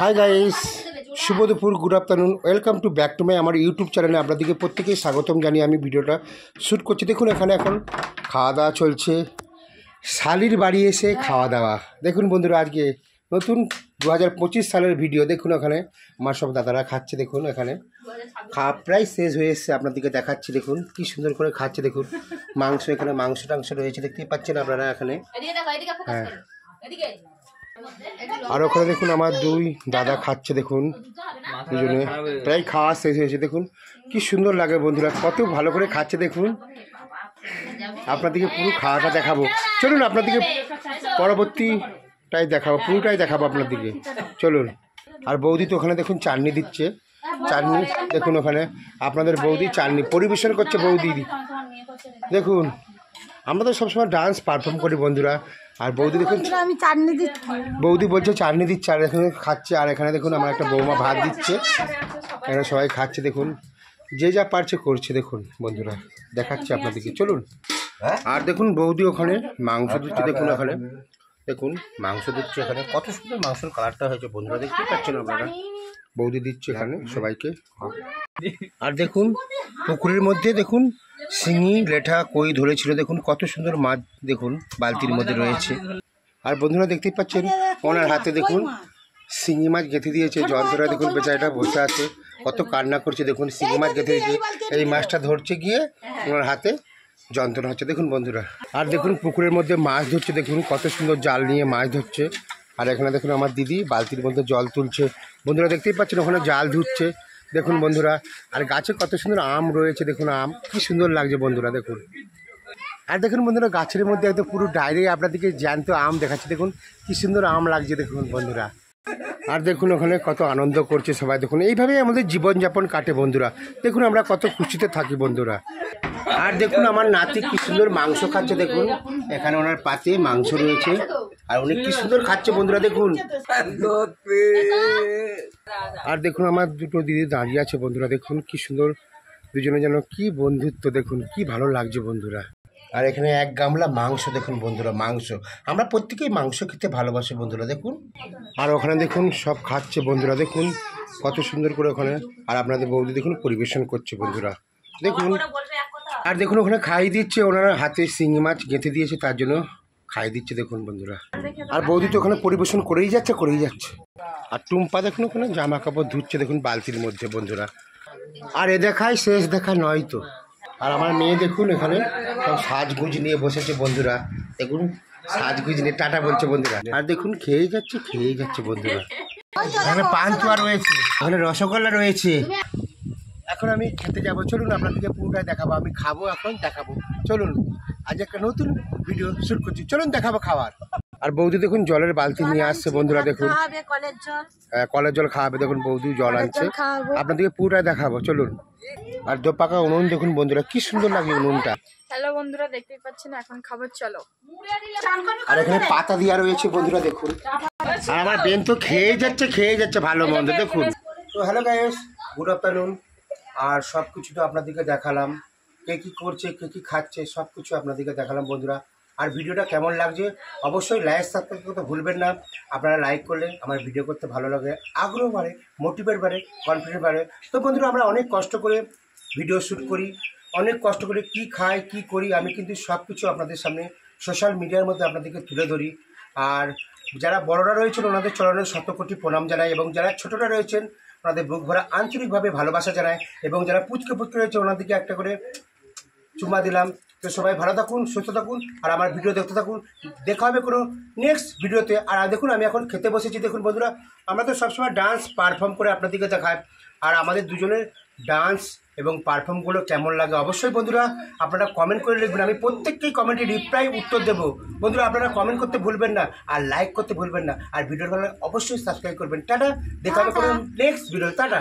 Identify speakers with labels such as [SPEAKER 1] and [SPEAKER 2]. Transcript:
[SPEAKER 1] Hi guys, শুভ দুপুর, good afternoon, welcome to back to my আমার YouTube চ্যানেলে আপনাদেরকে প্রত্যেকেই স্বাগতম জানিয়ে আমি ভিডিওটা শ্যুট করছি। দেখুন এখানে এখন খাওয়া দাওয়া চলছে, শালির বাড়ি এসে খাওয়া দাওয়া। দেখুন বন্ধুরা, আজকে নতুন 2025 সালের ভিডিও। দেখুন এখানে আমার সব দাদারা খাচ্ছে। দেখুন এখানে খাওয়া প্রায় শেষ হয়ে এসছে, আপনাদেরকে দেখাচ্ছি। দেখুন কি সুন্দর করে খাচ্ছে। দেখুন মাংস, এখানে মাংস টাংস রয়েছে, দেখতেই পাচ্ছেন আপনারা এখানে। হ্যাঁ, আর ওখানে দেখুন আমার দুই দাদা খাচ্ছে। দেখুন দুজনে প্রায় খাওয়া শেষ হয়েছে। দেখুন কি সুন্দর লাগে বন্ধুরা, কত ভালো করে খাচ্ছে। দেখুন আপনাদেরকে পুরো খাওয়াটা দেখাবো, চলুন আপনাদেরকে পরবর্তীটাই দেখাবো, পুরোটাই দেখাবো আপনাদেরকে, চলুন। আর বৌদি তো ওখানে দেখুন চাটনি দিচ্ছে, চাটনি দেখুন ওখানে আপনাদের বৌদি চাটনি পরিবেশন করছে। বৌদি দেখুন, আমরা তো সবসময় ডান্স পারফর্ম করি বন্ধুরা, আর বৌদি দেখুন
[SPEAKER 2] আমি চাটনি দিচ্ছি,
[SPEAKER 1] বৌদি বলছে চাটনি দিচ্ছে, আর এখানে খাচ্ছে। আর এখানে দেখুন আমার একটা বৌমা ভাত দিচ্ছে, এখানে সবাই খাচ্ছে। দেখুন যে যা পারছে করছে। দেখুন বন্ধুরা দেখাচ্ছি আপনাদেরকে, চলুন। আর দেখুন বৌদি ওখানে মাংস দিচ্ছে। দেখুন এখানে দেখুন মাংস দিচ্ছে, এখানে কত সুন্দর মাংসের কালারটা হয়েছে বন্ধুরা, দেখতে পাচ্ছেন আপনারা। বৌদি দিচ্ছে এখানে সবাইকে। আর দেখুন পুকুরের মধ্যে দেখুন শিঙি লেঠা কই ধরেছিল, দেখুন কত সুন্দর মাছ দেখুন বালতির মধ্যে রয়েছে। আর বন্ধুরা দেখতেই পাচ্ছেন ওনার হাতে দেখুন শিঙি মাছ গেঁথে দিয়েছে। যন্ত্রটা দেখুন বেচারাটা বসে আছে, কত কান্না করছে। দেখুন শিঙি মাছ গেঁথে দিয়েছে, এই মাছটা ধরছে গিয়ে ওনার হাতে যন্ত্রণা হচ্ছে। দেখুন বন্ধুরা, আর দেখুন পুকুরের মধ্যে মাছ ধরছে। দেখুন কত সুন্দর জাল নিয়ে মাছ ধরছে। আর এখানে দেখুন আমার দিদি বালতির মধ্যে জল তুলছে বন্ধুরা, দেখতেই পাচ্ছেন ওখানে জাল ধুচ্ছে। দেখুন বন্ধুরা, আর গাছে কত সুন্দর আম রয়েছে। দেখুন আম কি সুন্দর লাগছে বন্ধুরা, দেখুন। আর দেখুন বন্ধুরা গাছের মধ্যে একদম পুরো ডাইরে আপনাদেরকে জ্যান্ত আম দেখাচ্ছে। দেখুন কি সুন্দর আম লাগছে দেখুন বন্ধুরা। আর দেখুন ওখানে কত আনন্দ করছে সবাই। দেখুন এইভাবেই আমাদের জীবনযাপন কাটে বন্ধুরা। দেখুন আমরা কত খুশিতে থাকি বন্ধুরা। আর দেখুন আমার নাতি কি সুন্দর মাংস খাচ্ছে। দেখুন এখানে ওনার পাতে মাংস রয়েছে, আর উনি কি সুন্দর খাচ্ছে বন্ধুরা, দেখুন। আর দেখুন আমার দুটো দিদি দাঁড়িয়ে আছে বন্ধুরা, দেখুন কি সুন্দর দুজনে যেন কি বন্ধুত্ব। দেখুন কি ভালো লাগছে বন্ধুরা। আর এখানে এক গামলা মাংস দেখুন বন্ধুরা, মাংস। আমরা প্রত্যেকেই মাংস খেতে ভালোবাসি বন্ধুরা, দেখুন। আর ওখানে দেখুন সব খাচ্ছে বন্ধুরা, দেখুন কত সুন্দর করে ওখানে। আর আপনাদের বৌদি দেখুন পরিবেশন করছে বন্ধুরা, দেখুন। আর দেখুন ওখানে খাইয়ে দিচ্ছে, ওনারা হাতে শিঙি মাছ গেঁথে দিয়েছে, তার জন্য খাইয়ে দিচ্ছে দেখুন বন্ধুরা। আর বৌদি তো ওখানে পরিবেশন করেই যাচ্ছে। আর টুম্পা দেখুন ওখানে জামা কাপড় ধুচ্ছে দেখুন বালতির মধ্যে বন্ধুরা। আর এ দেখায় শেষ দেখা নয় তো। আর আমার মেয়ে দেখুন এখানে সব সাজগুজ নিয়ে বসেছে বন্ধুরা, দেখুন সাজগুজ নিয়ে টাটা বলছে বন্ধুরা। আর দেখুন খেয়ে যাচ্ছে বন্ধুরা। এখানে পান্তুয়া রয়েছে, এখানে রসগোল্লা রয়েছে। এখন আমি খেতে যাবো, চলুন আপনাদেরকে পুরোটাই দেখাবো। আমি খাবো, এখন দেখাবো, চলুন। আজ একটা নতুন ভিডিও শুট করছি, চলুন দেখাবো খাবার। আর বৌদি দেখুন জলের বালতি নিয়ে আসছে বন্ধুরা, দেখুন কলের জল খাওয়াবে। দেখুন বৌদি জল আনছে, আপনাদেরকে পুরোটাই দেখাবো, চলুন। আর দোপাকা উনুন দেখুন বন্ধুরা, কি সুন্দর লাগে উনুনটা।
[SPEAKER 2] হ্যালো বন্ধুরা, দেখতেই পাচ্ছেন এখন খাবার, চলো।
[SPEAKER 1] আর এখানে পাতা দেওয়া রয়েছে বন্ধুরা, দেখুন। আর আমার বেন তো খেয়ে যাচ্ছে ভালো মন্দ, দেখুন। তো হ্যালো গাইস, গুড আফটারনুন। আর সব কিছু তো আপনাদেরকে দেখালাম, কে কী করছে, কে কী খাচ্ছে, সব কিছু আপনাদেরকে দেখালাম বন্ধুরা। আর ভিডিওটা কেমন লাগছে অবশ্যই লাইক সাবস্ক্রাইব করতে ভুলবেন না। আপনারা লাইক করলে আমার ভিডিও করতে ভালো লাগে, আগ্রহ বাড়ে, মোটিভেট বাড়ে, কনফিডেন্স বাড়ে। তো বন্ধুরা আমরা অনেক কষ্ট করে ভিডিও শ্যুট করি, অনেক কষ্ট করে কী খাই কী করি, আমি কিন্তু সব কিছু আপনাদের সামনে সোশ্যাল মিডিয়ার মধ্যে আপনাদেরকে তুলে ধরি। আর যারা বড়রা রয়েছেন ওনাদের চরণে শতকোটি প্রণাম জানাই, এবং যারা ছোটরা রয়েছেন ওনাদের বুক ভরা আন্তরিকভাবে ভালোবাসা জানায়, এবং যারা পুচকে রয়েছে ওনাদেরকে একটা করে চুমা দিলাম। তো সবাই ভালো থাকুন, সুস্থ থাকুন, আর আমার ভিডিও দেখতে থাকুন। দেখা হবে কোনো নেক্সট ভিডিওতে। আর দেখুন আমি এখন খেতে বসেছি। দেখুন বন্ধুরা, আমরা তো সবসময় ডান্স পারফর্ম করে আপনাদেরকে দেখাই, আর আমাদের দুজনের ডান্স এবং পারফর্মগুলো কেমন লাগে অবশ্যই বন্ধুরা আপনারা কমেন্ট করে লিখবেন। আমি প্রত্যেককেই কমেন্টে রিপ্লাই উত্তর দেবো বন্ধুরা। আপনারা কমেন্ট করতে ভুলবেন না, আর লাইক করতে ভুলবেন না, আর ভিডিওর ভালো অবশ্যই সাবস্ক্রাইব করবেন। টাটা, দেখা হবে কোনো নেক্সট ভিডিও, টাটা।